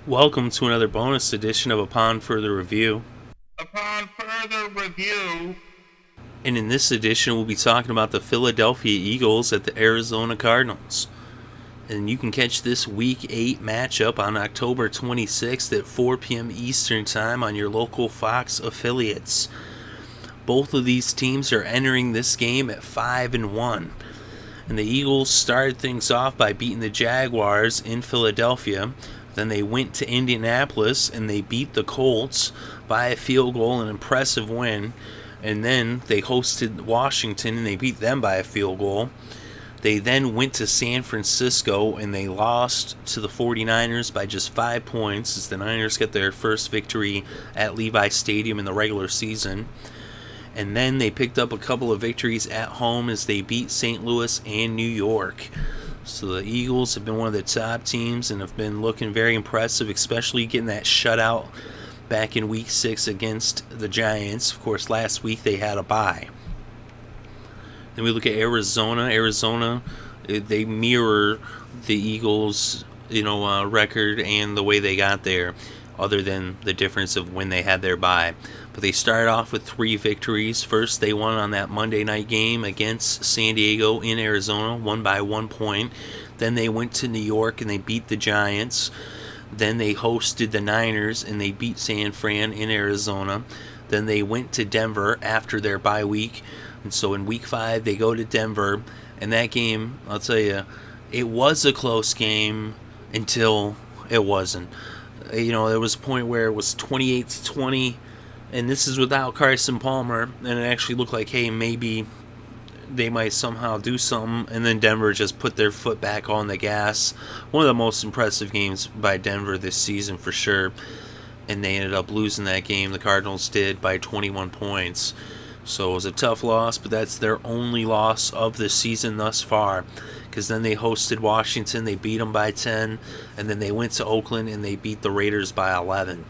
Welcome to another bonus edition of Upon Further Review. Upon further review, And in this edition, we'll be talking about the Philadelphia Eagles at the Arizona Cardinals. And you can catch this Week 8 matchup on October 26th at 4 p.m. Eastern Time on your local Fox affiliates. Both of these teams are entering this game at 5-1. And the Eagles started things off by beating the Jaguars in Philadelphia. Then they went to Indianapolis and they beat the Colts by a field goal, an impressive win. And then they hosted Washington and they beat them by a field goal. They then went to San Francisco and they lost to the 49ers by just 5 points as the Niners get their first victory at Levi Stadium in the regular season. And then they picked up a couple of victories at home as they beat St. Louis and New York. So the Eagles have been one of the top teams and have been looking very impressive, especially getting that shutout back in Week 6 against the Giants. Of course, last week they had a bye. Then we look at Arizona. Arizona, they mirror the Eagles, record and the way they got there, other than the difference of when they had their bye. But they started off with 3 victories. First, they won on that Monday night game against San Diego in Arizona, won by 1 point. Then they went to New York and they beat the Giants. Then they hosted the Niners and they beat San Fran in Arizona. Then they went to Denver after their bye week. And so in Week 5, they go to Denver. And that game, I'll tell you, it was a close game until it wasn't. There was a point where it was 28-20, and this is without Carson Palmer, and it actually looked like, hey, maybe they might somehow do something, and then Denver just put their foot back on the gas. One of the most impressive games by Denver this season for sure, and they ended up losing that game. The Cardinals did by 21 points. So it was a tough loss, but that's their only loss of the season thus far. Because then they hosted Washington, they beat them by 10, and then they went to Oakland and they beat the Raiders by 11.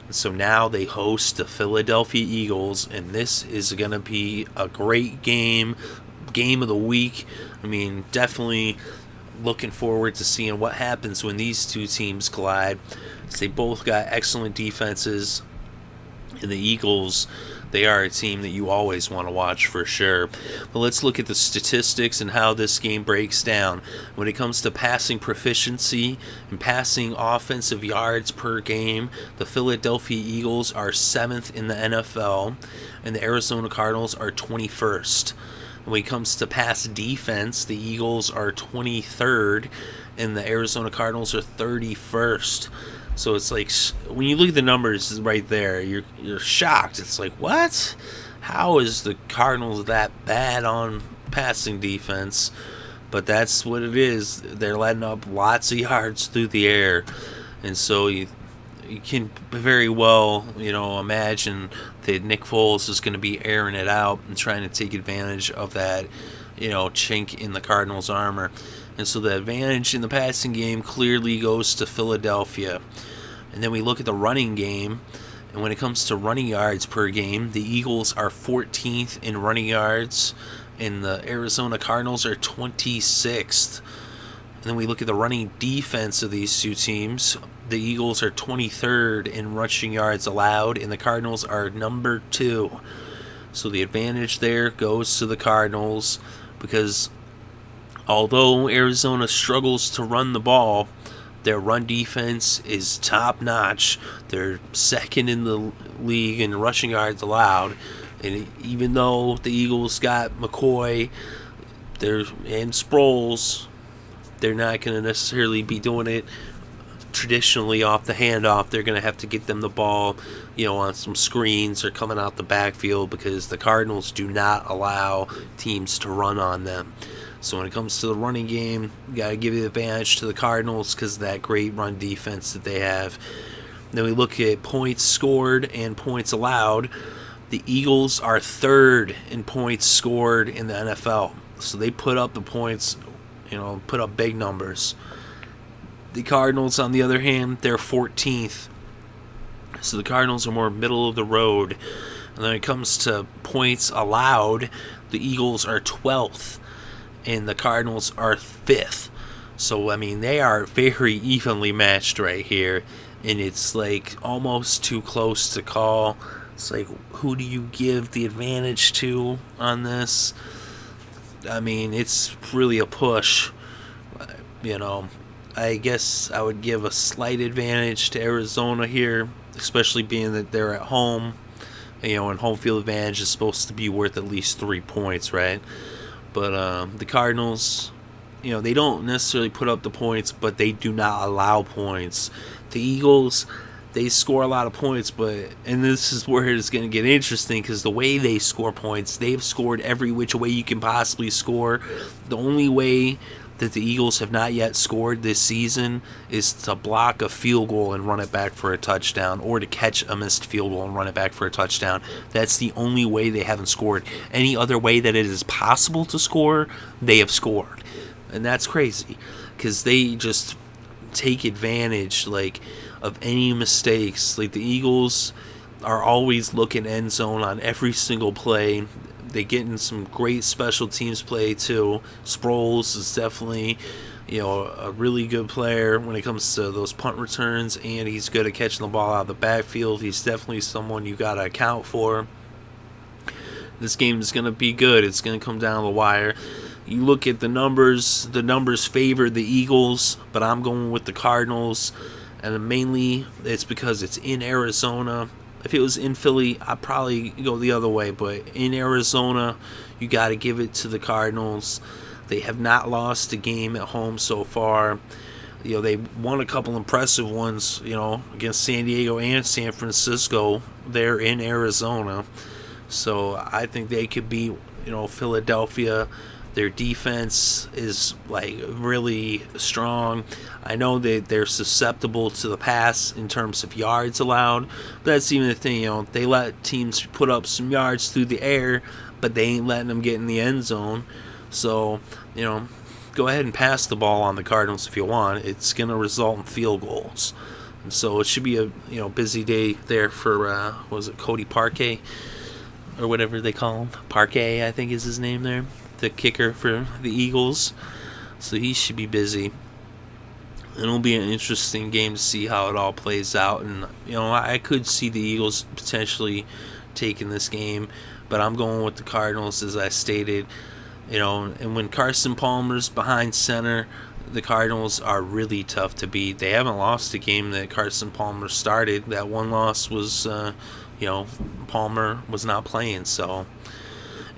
And so now they host the Philadelphia Eagles, and this is going to be a great game of the week. I mean, definitely looking forward to seeing what happens when these two teams collide. They both got excellent defenses, and the Eagles, they are a team that you always want to watch for sure. But let's look at the statistics and how this game breaks down. When it comes to passing proficiency and passing offensive yards per game, the Philadelphia Eagles are 7th in the NFL, and the Arizona Cardinals are 21st. When it comes to pass defense, the Eagles are 23rd, and the Arizona Cardinals are 31st. So it's like, when you look at the numbers right there, you're shocked. It's like, what? How is the Cardinals that bad on passing defense? But that's what it is. They're letting up lots of yards through the air. And so you can very well, imagine that Nick Foles is going to be airing it out and trying to take advantage of that, chink in the Cardinals' armor. And so the advantage in the passing game clearly goes to Philadelphia. And then we look at the running game. And when it comes to running yards per game, the Eagles are 14th in running yards. And the Arizona Cardinals are 26th. And then we look at the running defense of these two teams. The Eagles are 23rd in rushing yards allowed. And the Cardinals are number 2. So the advantage there goes to the Cardinals. Because although Arizona struggles to run the ball, their run defense is top-notch. They're second in the league in rushing yards allowed. And even though the Eagles got McCoy and Sproles, they're not going to necessarily be doing it traditionally off the handoff. They're going to have to get them the ball, on some screens or coming out the backfield, because the Cardinals do not allow teams to run on them. So when it comes to the running game, you got to give the advantage to the Cardinals because of that great run defense that they have. Then we look at points scored and points allowed. The Eagles are 3rd in points scored in the NFL. So they put up the points, put up big numbers. The Cardinals, on the other hand, they're 14th. So the Cardinals are more middle of the road. And then when it comes to points allowed, the Eagles are 12th. And the Cardinals are 5th. So, I mean, they are very evenly matched right here. And it's like almost too close to call. It's like, who do you give the advantage to on this? I mean, it's really a push. You know, I guess I would give a slight advantage to Arizona here, especially being that they're at home. You know, and home field advantage is supposed to be worth at least 3 points, right? But the Cardinals, you know, they don't necessarily put up the points, but they do not allow points. The Eagles, they score a lot of points, and this is where it's going to get interesting because the way they score points, they've scored every which way you can possibly score. The only way that the Eagles have not yet scored this season is to block a field goal and run it back for a touchdown, or to catch a missed field goal and run it back for a touchdown. That's the only way they haven't scored. Any other way that it is possible to score, they have scored. And that's crazy because they just take advantage of any mistakes. Like, the Eagles are always looking end zone on every single play. They get in some great special teams play too. Sproles is definitely, a really good player when it comes to those punt returns, and he's good at catching the ball out of the backfield. He's definitely someone you got to account for. This game is going to be good. It's going to come down the wire. You look at the numbers favor the Eagles, but I'm going with the Cardinals, and mainly it's because it's in Arizona. If it was in Philly, I'd probably go the other way, but in Arizona, you got to give it to the Cardinals. They have not lost a game at home so far. They won a couple impressive ones, against San Diego and San Francisco. They're in Arizona. So I think they could beat, Philadelphia. Their defense is really strong. I know that they're susceptible to the pass in terms of yards allowed, but that's even the thing. They let teams put up some yards through the air, but they ain't letting them get in the end zone. So, go ahead and pass the ball on the Cardinals if you want. It's going to result in field goals. And so it should be a busy day there for Cody Parquet or whatever they call him. Parquet, I think is his name there. The kicker for the Eagles. So he should be busy. It'll be an interesting game to see how it all plays out. And, I could see the Eagles potentially taking this game, but I'm going with the Cardinals, as I stated. And when Carson Palmer's behind center, the Cardinals are really tough to beat. They haven't lost a game that Carson Palmer started. That one loss was, Palmer was not playing. So,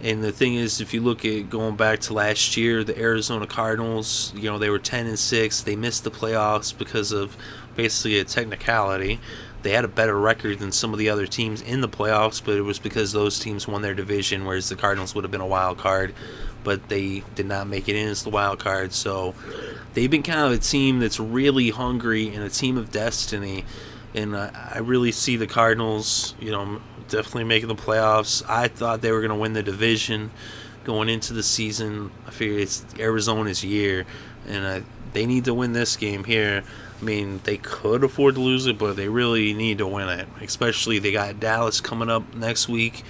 and the thing is, if you look at going back to last year, the Arizona Cardinals, they were 10-6. They missed the playoffs because of basically a technicality. They had a better record than some of the other teams in the playoffs, but it was because those teams won their division, whereas the Cardinals would have been a wild card, but they did not make it in as the wild card. So they've been kind of a team that's really hungry and a team of destiny. And I really see the Cardinals, definitely making the playoffs. I thought they were going to win the division going into the season. I figured it's Arizona's year, and they need to win this game here. I mean, they could afford to lose it, but they really need to win it. Especially they got Dallas coming up next week,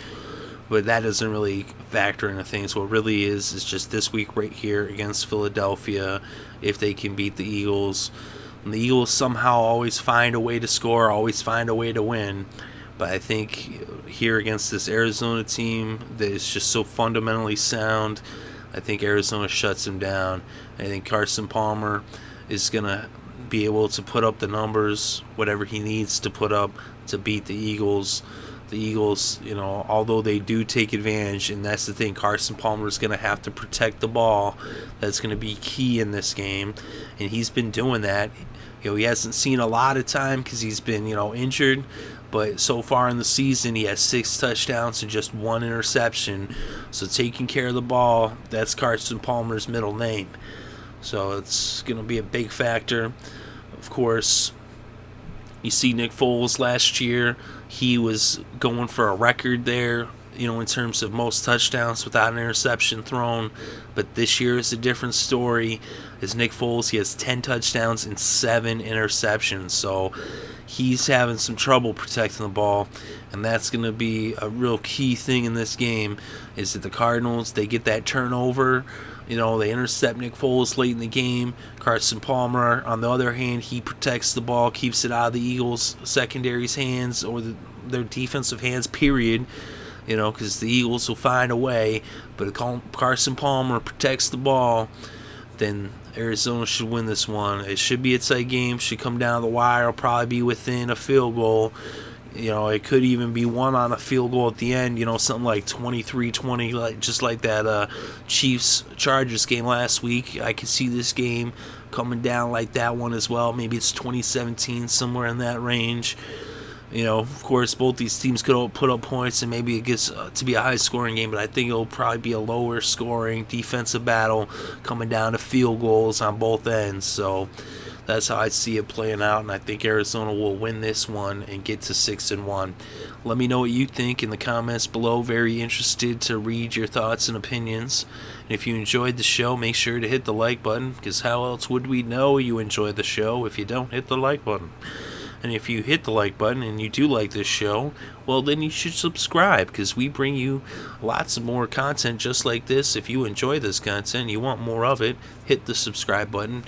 but that doesn't really factor into things. What really is just this week right here against Philadelphia, if they can beat the Eagles. And the Eagles somehow always find a way to score, always find a way to win. But I think here against this Arizona team that is just so fundamentally sound, I think Arizona shuts them down. I think Carson Palmer is going to be able to put up the numbers, whatever he needs to put up to beat the Eagles. The Eagles, although they do take advantage, and that's the thing, Carson Palmer is going to have to protect the ball. That's going to be key in this game, and he's been doing that. He hasn't seen a lot of time because he's been, injured. But so far in the season, he has 6 touchdowns and just 1 interception. So taking care of the ball, that's Carson Palmer's middle name. So it's going to be a big factor. Of course, you see Nick Foles last year. He was going for a record there, in terms of most touchdowns without an interception thrown. But this year is a different story. As Nick Foles, he has 10 touchdowns and 7 interceptions. So he's having some trouble protecting the ball, and that's going to be a real key thing in this game, is that the Cardinals, they get that turnover, They intercept Nick Foles late in the game. Carson Palmer, on the other hand, he protects the ball, keeps it out of the Eagles' secondary's hands or their defensive hands, period. Because the Eagles will find a way. But if Carson Palmer protects the ball, then Arizona should win this one. It should be a tight game. Should come down the wire. It'll probably be within a field goal. It could even be one on a field goal at the end, something like 23-20, just like that Chiefs-Chargers game last week. I could see this game coming down like that one as well. Maybe it's 2017, somewhere in that range. Of course, both these teams could put up points, and maybe it gets to be a high-scoring game, but I think it'll probably be a lower-scoring defensive battle coming down to field goals on both ends. So that's how I see it playing out, and I think Arizona will win this one and get to 6-1. Let me know what you think in the comments below. Very interested to read your thoughts and opinions. And if you enjoyed the show, make sure to hit the like button, because how else would we know you enjoyed the show if you don't hit the like button? And if you hit the like button and you do like this show, well, then you should subscribe, because we bring you lots of more content just like this. If you enjoy this content and you want more of it, hit the subscribe button.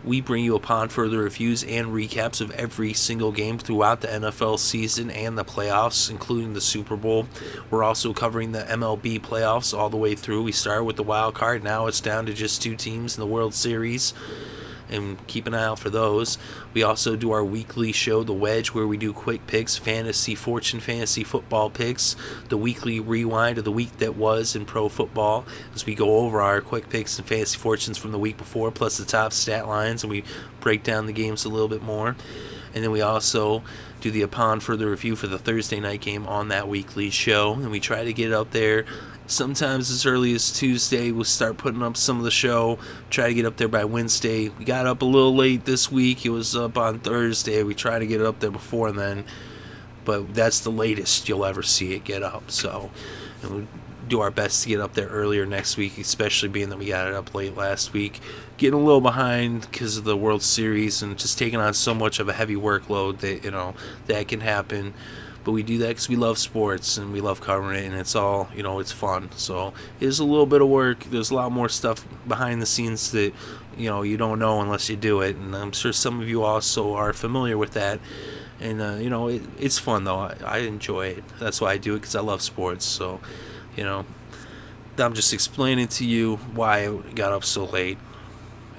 We bring you upon further reviews and recaps of every single game throughout the NFL season and the playoffs, including the Super Bowl. We're also covering the MLB playoffs all the way through. We started with the wild card. Now it's down to just 2 teams in the World Series, and keep an eye out for those. We also do our weekly show, The Wedge, where we do quick picks, fantasy football picks, the weekly rewind of the week that was in pro football, as we go over our quick picks and fantasy fortunes from the week before, plus the top stat lines, and we break down the games a little bit more. And then we also do the upon further review for the Thursday night game on that weekly show, and we try to get it up there sometimes as early as Tuesday. We'll start putting up some of the show, try to get up there by Wednesday. We got up a little late this week. It was up on Thursday. We try to get it up there before then, but that's the latest you'll ever see it get up. So, and we'll do our best to get up there earlier next week, especially being that we got it up late last week. Getting a little behind because of the World Series and just taking on so much of a heavy workload that, that can happen. But we do that because we love sports and we love covering it, and it's all, it's fun. So it is a little bit of work. There's a lot more stuff behind the scenes that, you don't know unless you do it. And I'm sure some of you also are familiar with that. And, it's fun, though. I enjoy it. That's why I do it, because I love sports. So, I'm just explaining to you why I got up so late.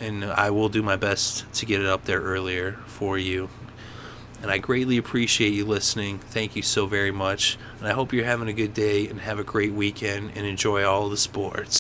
And I will do my best to get it up there earlier for you. And I greatly appreciate you listening. Thank you so very much. And I hope you're having a good day and have a great weekend and enjoy all the sports.